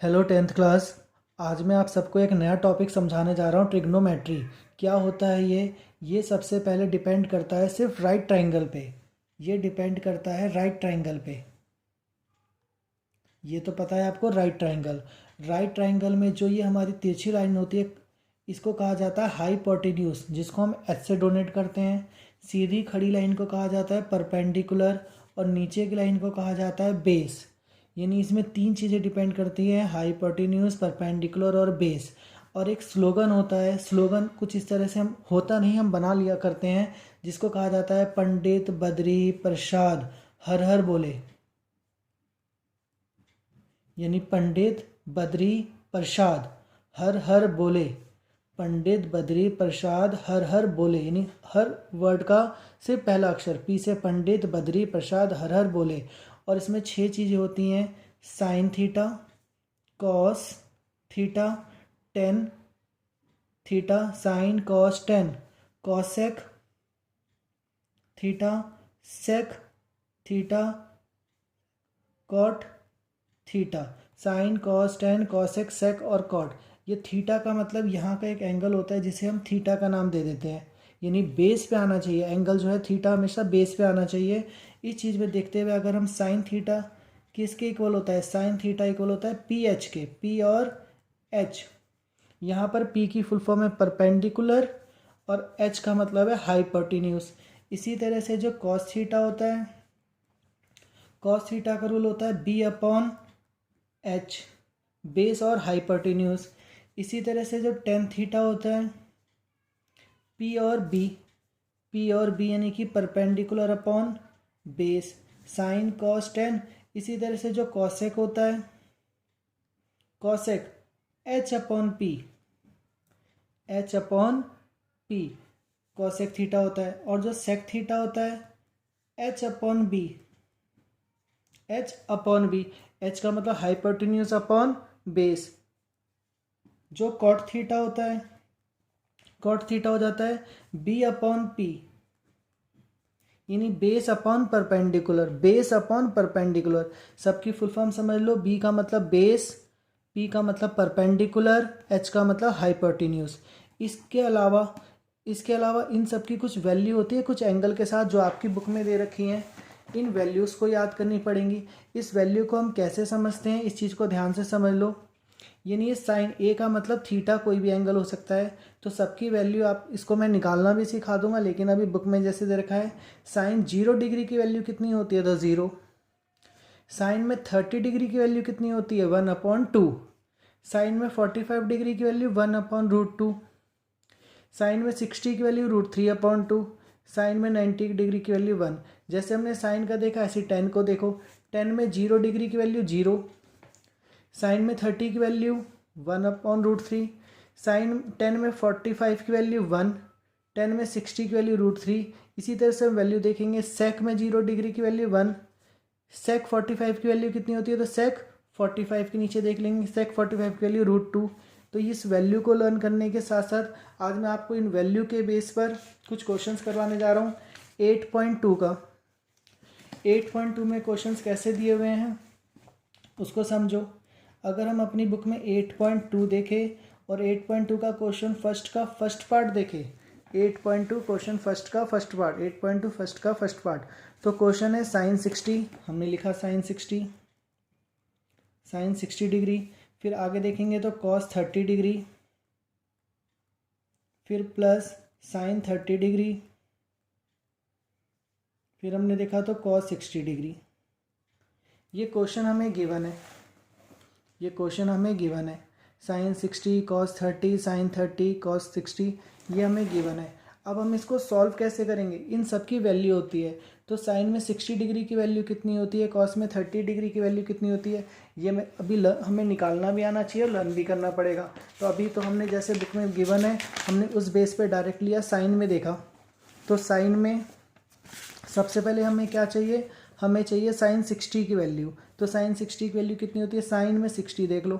Hello tenth class. आज मैं आप सबको एक नया टॉपिक समझाने जा रहा हूँ, ट्रिग्नोमेट्री। क्या होता है ये सबसे पहले डिपेंड करता है सिर्फ राइट ट्रायंगल पे। ये डिपेंड करता है राइट ट्रायंगल पे। ये तो पता है आपको, राइट ट्रायंगल। राइट ट्रायंगल में जो ये हमारी तिरछी लाइन होती है, इसको कहा जाता है हाइपोटेन्यूज, जिसको हम एच से डोनेट करते हैं। सीधी खड़ी लाइन को कहा जाता है परपेंडिकुलर, और नीचे की लाइन को कहा जाता है बेस। यानी इसमें तीन चीज़ें डिपेंड करती हैं, हाइपोटेन्यूज, परपेंडिकुलर और बेस। और एक स्लोगन होता है। स्लोगन कुछ इस तरह से हम होता नहीं, हम बना लिया करते हैं, जिसको कहा जाता है पंडित बद्री प्रसाद हर हर बोले। यानी पंडित बद्री प्रसाद हर हर बोले। पंडित बद्री प्रसाद हर हर बोले, यानी हर वर्ड का सिर्फ पहला अक्षर पी से पंडित बद्री प्रसाद हर हर बोले। और इसमें छह चीज़ें होती हैं, sine theta, cos theta, tan theta, sine cos tan, cosec theta, sec theta, cot theta. Sine cos tan cosec sec और कॉट। ये थीटा का मतलब यहाँ का एक एंगल होता है, जिसे हम थीटा का नाम दे देते हैं। यानी बेस पे आना चाहिए एंगल, जो है थीटा हमेशा बेस पे आना चाहिए। इस चीज़ में देखते हुए अगर हम साइन थीटा किसके इक्वल होता है, साइन थीटा इक्वल होता है पी एच के। पी और एच, यहाँ पर पी की फुल फॉर्म है परपेंडिकुलर, और एच का मतलब है हाइपोटेन्यूज। इसी तरह से जो कॉस थीटा होता है, कॉस थीटा का रूल होता है बी अपॉन एच, बेस और हाइपोटेन्यूज। इसी तरह से जो टेन थीटा होता है, पी और बी, पी और बी यानी कि perpendicular upon base, sine cos tan. इसी तरह से जो कॉसेक होता है, cosec H upon P, H upon P cosec theta होता है। और जो सेक थीटा होता है, H upon B, H upon B. H का मतलब हाइपोटेन्यूज अपॉन बेस। जो कॉट थीटा होता है, कॉट थीटा हो जाता है बी अपॉन पी, यानी base upon perpendicular, base upon perpendicular. सबकी फुल फॉर्म समझ लो, बी का मतलब बेस, पी का मतलब परपेंडिकुलर, एच का मतलब हाइपोटेन्यूज। इसके अलावा इन सब की कुछ वैल्यू होती है कुछ एंगल के साथ, जो आपकी बुक में दे रखी हैं। इन वैल्यूज़ को याद करनी पड़ेंगी। इस वैल्यू को हम कैसे समझते हैं, इस चीज़ को ध्यान से समझ लो। यानी ये साइन ए का मतलब थीटा कोई भी एंगल हो सकता है। तो सबकी वैल्यू, आप इसको मैं निकालना भी सिखा दूंगा, लेकिन अभी बुक में जैसे दे रखा है, साइन 0 डिग्री की वैल्यू कितनी होती है, तो 0। साइन में 30 डिग्री की वैल्यू कितनी होती है, 1/2। साइन में 45 डिग्री की वैल्यू 1/√2। साइन में 60 की वैल्यू √3/2। साइन में 90 डिग्री की वैल्यू 1। जैसे हमने साइन का देखा, ऐसे टेन को देखो। टेन में 0 डिग्री की वैल्यू 0। साइन में 30 की वैल्यू 1/√3। साइन 10 में 45 की वैल्यू 1। 10 में 60 की वैल्यू √3। इसी तरह से हम वैल्यू देखेंगे, सेक में 0 डिग्री की वैल्यू 1। सेक 45 की वैल्यू कितनी होती है, तो सेक 45 के नीचे देख लेंगे, सेक 45 की वैल्यू √2। तो इस वैल्यू को लर्न करने के साथ साथ आज मैं आपको इन वैल्यू के बेस पर कुछ क्वेश्चंस करवाने जा रहा हूँ 8.2 का। 8.2 में क्वेश्चंस कैसे दिए हुए हैं उसको समझो। अगर हम अपनी बुक में 8.2 देखें और 8.2 का क्वेश्चन फर्स्ट का फर्स्ट पार्ट देखें, 8.2 क्वेश्चन फर्स्ट का फर्स्ट पार्ट, 8.2 फर्स्ट का फर्स्ट पार्ट। तो क्वेश्चन है साइन 60, हमने लिखा साइन 60, साइन 60 डिग्री। फिर आगे देखेंगे तो कॉस 30 डिग्री, फिर प्लस साइन 30 डिग्री, फिर हमने देखा तो कॉस 60 डिग्री। ये क्वेश्चन हमें गिवन है, ये क्वेश्चन हमें गिवन है। साइन 60 कॉस 30 साइन 30 कॉस 60, ये हमें गिवन है। अब हम इसको सॉल्व कैसे करेंगे, इन सब की वैल्यू होती है। तो साइन में 60 डिग्री की वैल्यू कितनी होती है, कॉस में 30 डिग्री की वैल्यू कितनी होती है, ये मैं अभी हमें निकालना भी आना चाहिए और लर्न भी करना पड़ेगा। तो अभी तो हमने जैसे बुक में गिवन है, हमने उस बेस पे डायरेक्ट लिया, साइन में देखा। तो साइन में सबसे पहले हमें क्या चाहिए, हमें चाहिए साइन 60 की वैल्यू। तो साइन 60 की वैल्यू कितनी होती है, साइन में 60 देख लो,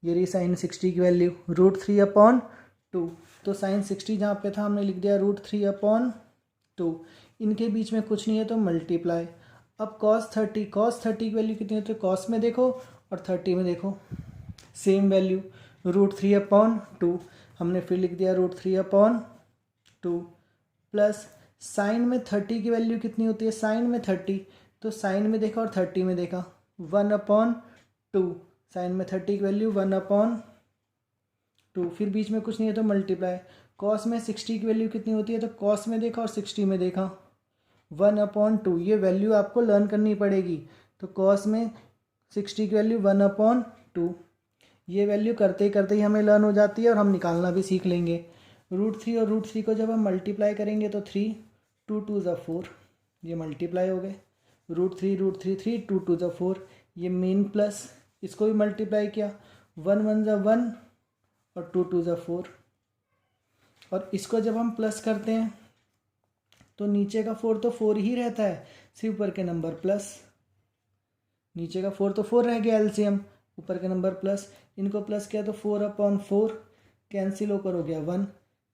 ये रही साइन 60 की वैल्यू √3/2। तो साइन 60 जहाँ पे था हमने लिख दिया √3/2। इनके बीच में कुछ नहीं है तो मल्टीप्लाई। अब कॉस 30 की वैल्यू कितनी होती है, कॉस में देखो और 30 में देखो। सेम वैल्यू √3/2 हमने फिर लिख दिया √3/2 प्लस साइन में 30 की वैल्यू कितनी होती है, साइन में 30, तो साइन में देखा और 30 में देखा 1/2, साइन में 30 की वैल्यू 1/2, फिर बीच में कुछ नहीं है तो मल्टीप्लाई। कॉस में 60 की वैल्यू कितनी होती है, तो कॉस में देखा और 60 में देखा 1/2, ये वैल्यू आपको लर्न करनी पड़ेगी। तो कॉस में 60 की वैल्यू 1/2, ये वैल्यू करते ही हमें लर्न हो जाती है और हम निकालना भी सीख लेंगे। √3 और √3 को जब हम मल्टीप्लाई करेंगे तो 3, 2 2 ज़ा 4, ये मल्टीप्लाई हो गए। √3 3 2 2 ज़ा 4, ये मेन प्लस इसको भी मल्टीप्लाई किया, 1 1 ज़ा 1 और 2 2 ज़ा 4, और इसको जब हम प्लस करते हैं तो नीचे का 4 तो 4 ही रहता है, सिर्फ ऊपर के नंबर प्लस, नीचे का 4 तो 4 रह गया एलसीएम, ऊपर के नंबर प्लस, इनको प्लस किया तो 4/4 कैंसिल होकर हो गया 1,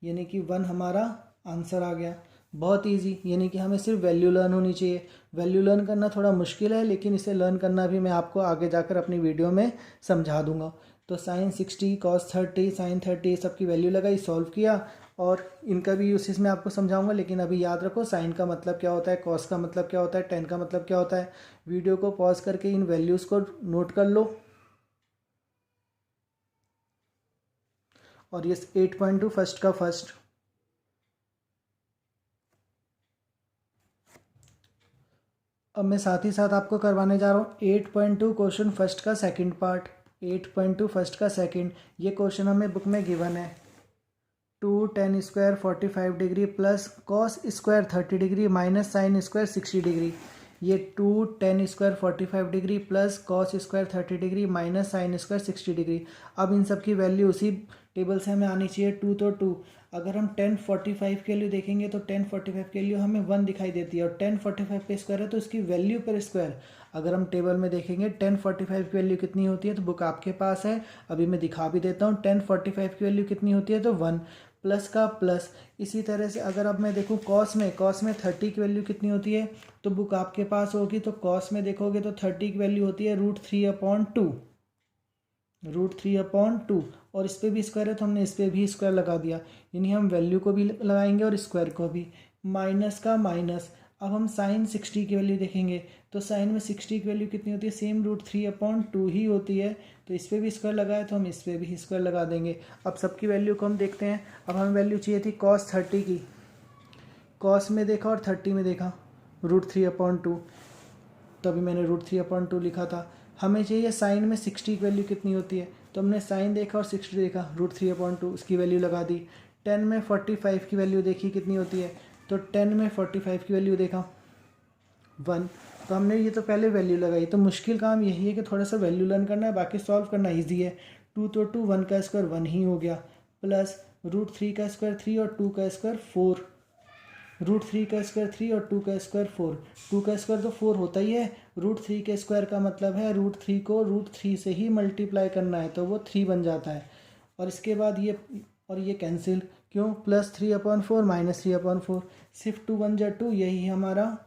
यानी कि 1 हमारा आंसर आ गया। बहुत इजी, यानी कि हमें सिर्फ वैल्यू लर्न होनी चाहिए। वैल्यू लर्न करना थोड़ा मुश्किल है, लेकिन इसे लर्न करना भी मैं आपको आगे जाकर अपनी वीडियो में समझा दूंगा। तो साइन 60 कॉस 30 साइन 30 सबकी वैल्यू लगाई, सॉल्व किया, और इनका भी यूसेज मैं आपको समझाऊंगा। लेकिन अभी याद रखो साइन का मतलब क्या होता है, कॉस का मतलब क्या होता है, टेन का मतलब क्या होता है। वीडियो को पॉज करके इन वैल्यूज़ को नोट कर लो। और ये 8.2 फर्स्ट का फर्स्ट। अब मैं साथ ही साथ आपको करवाने जा रहा हूँ 8.2 क्वेश्चन फर्स्ट का सेकंड पार्ट। 8.2 फर्स्ट का सेकंड, ये क्वेश्चन हमें बुक में गिवन है। 2 tan square 45 degree plus cos square 30 degree minus sine square 60 degree. ये 2 tan square 45 degree plus cos square 30 degree minus sine square 60 degree. अब इन सब की वैल्यू उसी टेबल से हमें आनी चाहिए। 2 तो 2, अगर हम tan 45 के लिए देखेंगे तो tan 45 के लिए हमें 1 दिखाई देती है, और tan 45 पे स्क्वायर है तो इसकी वैल्यू पर स्क्वायर। अगर हम टेबल में देखेंगे tan 45 की वैल्यू कितनी होती है, तो बुक आपके पास है, अभी मैं दिखा भी देता हूँ। tan 45 की वैल्यू कितनी होती है, तो 1, प्लस का प्लस। इसी तरह से अगर अब मैं देखूँ कॉस में 30 की वैल्यू कितनी होती है, तो बुक आपके पास होगी, तो कॉस में देखोगे तो 30 की वैल्यू होती है √3/2, √3/2, और इस पर भी स्क्वायर है तो हमने इस पर भी स्क्वायर लगा दिया, यानी हम वैल्यू को भी लगाएंगे और स्क्वायर को भी। माइनस का माइनस। अब हम साइन 60 की वैल्यू देखेंगे तो साइन में 60 की वैल्यू कितनी होती है, सेम √3/2 ही होती है, तो इस पर भी स्क्वायर लगाए तो हम इस पर भी स्क्वायर लगा देंगे। अब सबकी वैल्यू को हम देखते हैं। अब हमें वैल्यू चाहिए थी cos 30 की, कॉस में देखा और 30 में देखा √3/2, तो अभी मैंने √3/2 लिखा था। हमें चाहिए साइन में 60 की वैल्यू कितनी होती है, तो हमने साइन देखा और 60 देखा, √3/2 उसकी वैल्यू लगा दी। 10 में 45 की वैल्यू देखी कितनी होती है, तो 10 में 45 की वैल्यू देखा 1, तो हमने ये तो पहले वैल्यू लगाई। तो मुश्किल काम यही है कि थोड़ा सा वैल्यू लर्न करना है, बाकी सॉल्व करना ईजी है। 2 तो 2, 1 का स्क्वायर 1 ही हो गया, प्लस √3 का स्क्वायर 3 और 2 का स्क्वायर 4, √3 का स्क्वायर 3 और 2 का स्क्वायर 4, 2 का स्क्वायर तो 4 होता ही है। √3 के स्क्वायर का मतलब है √3 को √3 से ही मल्टीप्लाई करना है, तो वो 3 बन जाता है। और इसके बाद ये और ये कैंसिल, क्यों, प्लस 3/4 माइनस 3/4, सिर्फ 2 1 जा 2, यही हमारा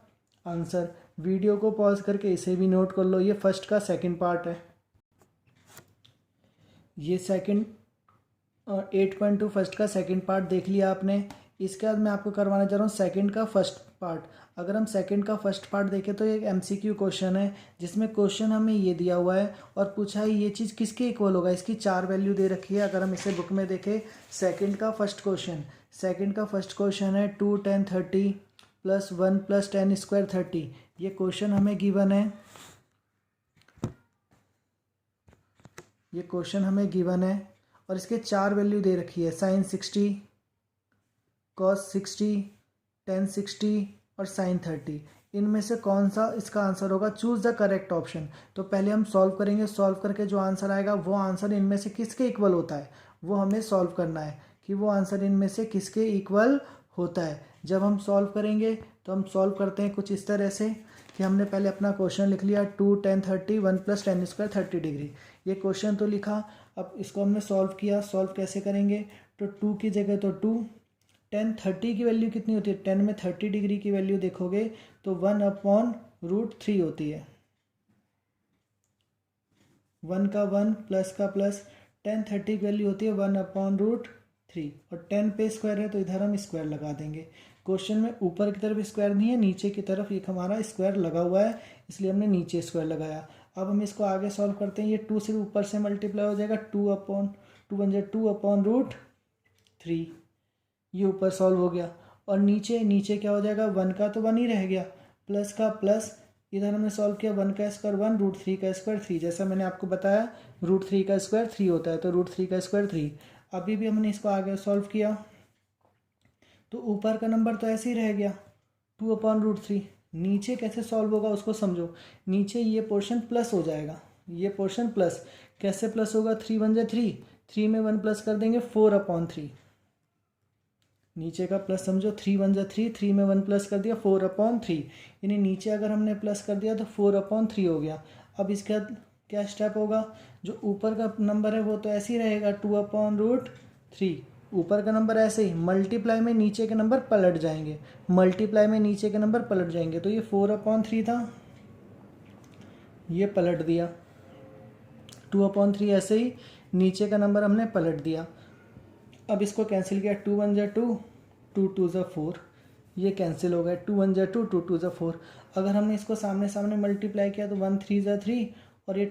आंसर। वीडियो को पॉज करके इसे भी नोट कर लो। ये फर्स्ट का सेकंड पार्ट है, ये सेकंड 8.2 फर्स्ट का सेकंड पार्ट देख लिया आपने। इसके बाद मैं आपको करवाना चाह रहा हूँ सेकंड का फर्स्ट पार्ट। अगर हम सेकंड का फर्स्ट पार्ट देखें तो एक MCQ क्वेश्चन है, जिसमें क्वेश्चन हमें ये दिया हुआ है और पूछा है ये चीज़ किसके इक्वल होगा। इसकी 4 वैल्यू दे रखी है। अगर हम इसे बुक में देखें, सेकंड का फर्स्ट क्वेश्चन है 2 tan 30 plus 1 plus tan square 30। ये क्वेश्चन हमें गिवन है, ये क्वेश्चन हमें गिवन है, और इसके 4 वैल्यू दे रखी है, साइन 60, कॉस 60, tan 60 और साइन 30। इनमें से कौन सा इसका आंसर होगा, चूज़ द करेक्ट ऑप्शन। तो पहले हम सॉल्व करेंगे, सॉल्व करके जो आंसर आएगा वो आंसर इनमें से किसके इक्वल होता है, वो हमें सॉल्व करना है कि वो आंसर इनमें से किसके इक्वल होता है। जब हम सॉल्व करेंगे तो हम सॉल्व करते हैं कुछ इस तरह से कि हमने पहले अपना क्वेश्चन लिख लिया 2 tan 30 1 plus tan square 30 degree. ये क्वेश्चन तो लिखा, अब इसको हमने सॉल्व किया। सॉल्व कैसे करेंगे, तो 2 की जगह तो 2, tan 30 की वैल्यू कितनी होती है, 10 में 30 डिग्री की वैल्यू देखोगे तो 1/√3 होती है। 1 का 1 प्लस का प्लस, 10 30 की वैल्यू होती है 1/√3 और 10 पे स्क्वायर है तो इधर हम स्क्वायर लगा देंगे। क्वेश्चन में ऊपर की तरफ स्क्वायर नहीं है, नीचे की तरफ एक हमारा स्क्वायर लगा हुआ है, इसलिए हमने नीचे स्क्वायर लगाया। अब हम इसको आगे सॉल्व करते हैं। ये 2 सिर्फ ऊपर से मल्टीप्लाई हो जाएगा, 2/2 ये ऊपर सॉल्व हो गया। और नीचे नीचे क्या हो जाएगा, 1 का तो 1 ही रह गया, प्लस का प्लस, इधर हमने सॉल्व किया 1 का स्क्वायर 1, √3 का स्क्वायर 3, जैसा मैंने आपको बताया √3 का स्क्वायर 3 होता है, तो √3 का स्क्वायर 3। अभी भी हमने इसको आगे सॉल्व किया तो ऊपर का नंबर तो ऐसे ही रह गया 2/√3। नीचे कैसे सॉल्व होगा उसको समझो। नीचे ये पोर्शन प्लस हो जाएगा, ये पोर्शन प्लस, कैसे प्लस होगा, 3 1 जा 3, 3 में 1 प्लस कर देंगे 4/3। नीचे का प्लस समझो, 3 1 जा 3, 3 में 1 प्लस कर दिया 4/3, यानी नीचे अगर हमने प्लस कर दिया तो 4/3 हो गया। अब इसका क्या स्टेप होगा, जो ऊपर का नंबर है वो तो ऐसे ही रहेगा 2/√3, ऊपर का नंबर ऐसे ही, मल्टीप्लाई में नीचे के नंबर पलट जाएंगे, मल्टीप्लाई में नीचे के नंबर पलट जाएंगे। तो ये 4/3 था, ये पलट दिया, 2/3 ऐसे ही नीचे का नंबर हमने पलट दिया। अब इसको कैंसिल किया, 2 1 जा 2, 2 2 जा 4, ये कैंसिल हो गया, 2 1 जा 2, 2 2 जा 4। अगर हमने इसको सामने सामने मल्टीप्लाई किया तो 1 3 जा 3 और ये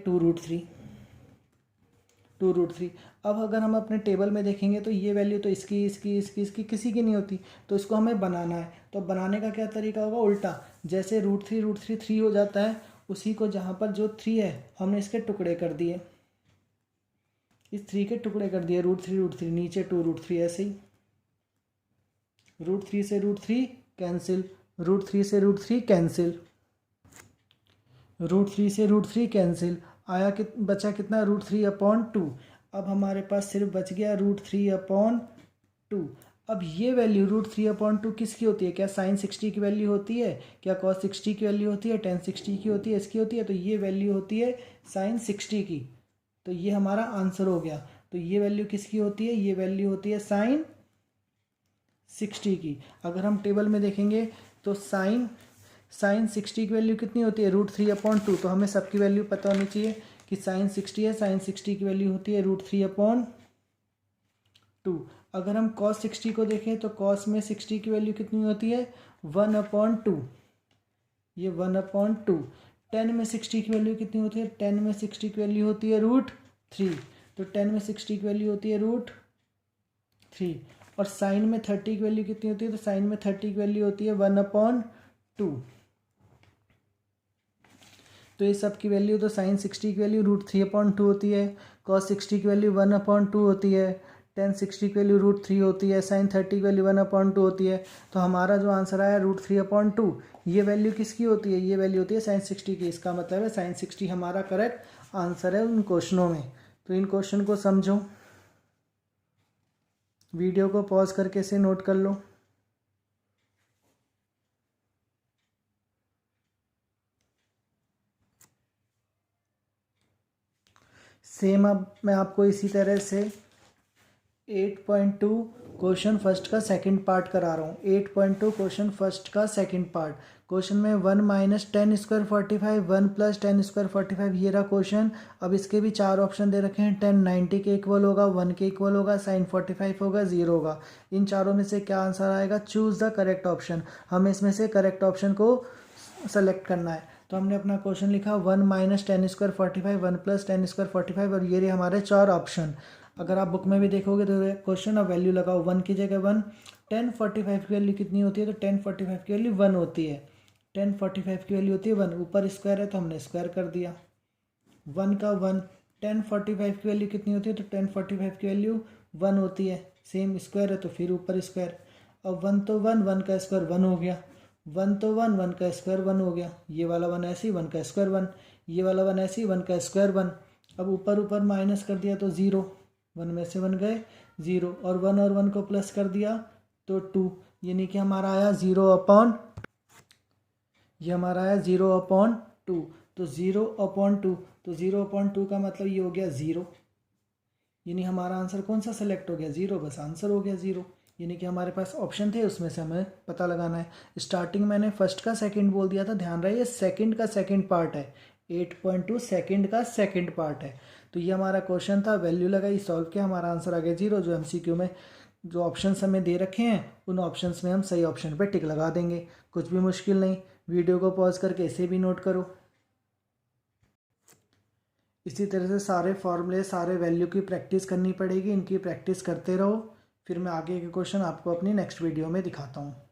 2√3। अब अगर हम अपने टेबल में देखेंगे तो ये वैल्यू तो इसकी इसकी इसकी इसकी किसी की नहीं होती, तो इसको हमें बनाना है। तो बनाने का क्या तरीका होगा, उल्टा, जैसे √3 3 हो जाता है, उसी को जहाँ पर जो 3 है हमने इसके टुकड़े कर दिए, इस 3 के टुकड़े कर दिए, √3 नीचे 2√3, ऐसे ही √3 से √3 कैंसिल, √3 से √3 कैंसिल, √3 से √3 कैंसिल, आया बचा कितना, √3/2। अब हमारे पास सिर्फ बच गया √3/2। अब ये वैल्यू √3/2 किसकी होती है, क्या sin 60 की वैल्यू होती है, क्या cos 60 की वैल्यू होती है, tan 60 की होती है, इसकी होती है, तो ये वैल्यू होती है sin 60 की। तो ये हमारा आंसर हो गया। तो ये वैल्यू किसकी होती है, ये वैल्यू होती है sin 60 की। अगर हम टेबल में देखेंगे तो sin 60 की वैल्यू कितनी होती है, √3/2। तो हमें सबकी वैल्यू पता होनी चाहिए कि sin 60 है, sin 60 की वैल्यू होती है √3/2। अगर हम cos 60 को देखें तो cos में 60 की वैल्यू कितनी होती है, 1/2, ये 1/2। 10 में 60 की वैल्यू कितनी होती है, 10 में 60 की वैल्यू होती है √3, तो 10 में 60 की वैल्यू होती है √3। और साइन में 30 की वैल्यू कितनी होती है, तो साइन में 30 की वैल्यू होती है 1/2। तो ये सब की वैल्यू, तो साइन 60 की वैल्यू √3/2 होती है, cos 60 की वैल्यू 1/2 होती है, tan 60 की वैल्यू √3 होती है, साइन 30 की वैल्यू 1/2 होती है। तो हमारा जो आंसर आया √3/2, ये वैल्यू किसकी होती है, ये वैल्यू होती है साइन 60 की। इसका मतलब है साइन 60 हमारा करेक्ट आंसर है उन क्वेश्चनों में। तो इन क्वेश्चन को समझो, वीडियो को पॉज करके इसे नोट कर लो। सेम अब मैं आपको इसी तरह से 8.2 क्वेश्चन फर्स्ट का सेकंड पार्ट करा रहा हूँ। 8.2 क्वेश्चन फर्स्ट का सेकंड पार्ट। क्वेश्चन में 1 - 10 स्क्वायर 45, 1 + 10 स्क्वायर 45, ये रहा क्वेश्चन। अब इसके भी 4 ऑप्शन दे रखे हैं। 10 90 के इक्वल होगा, 1 के इक्वल होगा, साइन 45 होगा, 0 होगा। इन चारों में से क्या आंसर आएगा, चूज़ द करेक्ट ऑप्शन। हमें इसमें से करेक्ट ऑप्शन को सेलेक्ट करना है। तो हमने अपना क्वेश्चन लिखा 1 - 10 स्क्वायर 45, 1 + 10 स्क्वायर 45, और ये रहे हमारे 4 ऑप्शन। अगर आप बुक में भी देखोगे तो क्वेश्चन अब वैल्यू लगाओ, 1 की जगह 1। 10 45 की वैल्यू कितनी होती है, तो 10 45 की वैल्यू 1 होती है। 10 45 की वैल्यू होती है 1, ऊपर स्क्वायर है तो हमने स्क्वायर कर दिया, 1 का 1। 10 45 की वैल्यू कितनी होती है, तो 10 45 की वैल्यू 1 होती है, सेम स्क्वायर है तो फिर ऊपर स्क्वायर। अब 1 तो 1, 1 का स्क्वायर 1 हो गया, 1 तो 1, 1 का स्क्वायर 1 हो गया। ये वाला 1 ऐसे ही, 1 का स्क्वायर 1, ये वाला 1 ऐसे ही, 1 का स्क्वायर 1। अब ऊपर ऊपर माइनस कर दिया तो 0, 1 में से 1 गए 0, और 1 और 1 को प्लस कर दिया तो 2, यानी कि हमारा आया 0/, ये हमारा आया 0/2। तो 0/2, तो 0/2 का मतलब ये हो गया 0, यानी हमारा आंसर कौन सा सेलेक्ट हो गया, 0, बस आंसर हो गया 0। यानी कि हमारे पास ऑप्शन थे, उसमें से हमें पता लगाना है। स्टार्टिंग मैंने फर्स्ट का सेकंड बोल दिया था, ध्यान रहे ये सेकंड का सेकंड पार्ट है। 8.2 सेकंड का सेकंड पार्ट है। तो ये हमारा क्वेश्चन था, वैल्यू लगाई, सॉल्व किया, हमारा आंसर आ गया 0। जो एमसीक्यू में जो ऑप्शंस हमें दे रखे हैं उन ऑप्शंस में हम सही ऑप्शन पे टिक लगा देंगे, कुछ भी मुश्किल नहीं। वीडियो को पॉज करके इसे भी नोट करो। इसी तरह से सारे फॉर्मूले, सारे वैल्यू की प्रैक्टिस करनी पड़ेगी, इनकी प्रैक्टिस करते रहो। फिर मैं आगे के क्वेश्चन आपको अपनी नेक्स्ट वीडियो में दिखाता हूँ।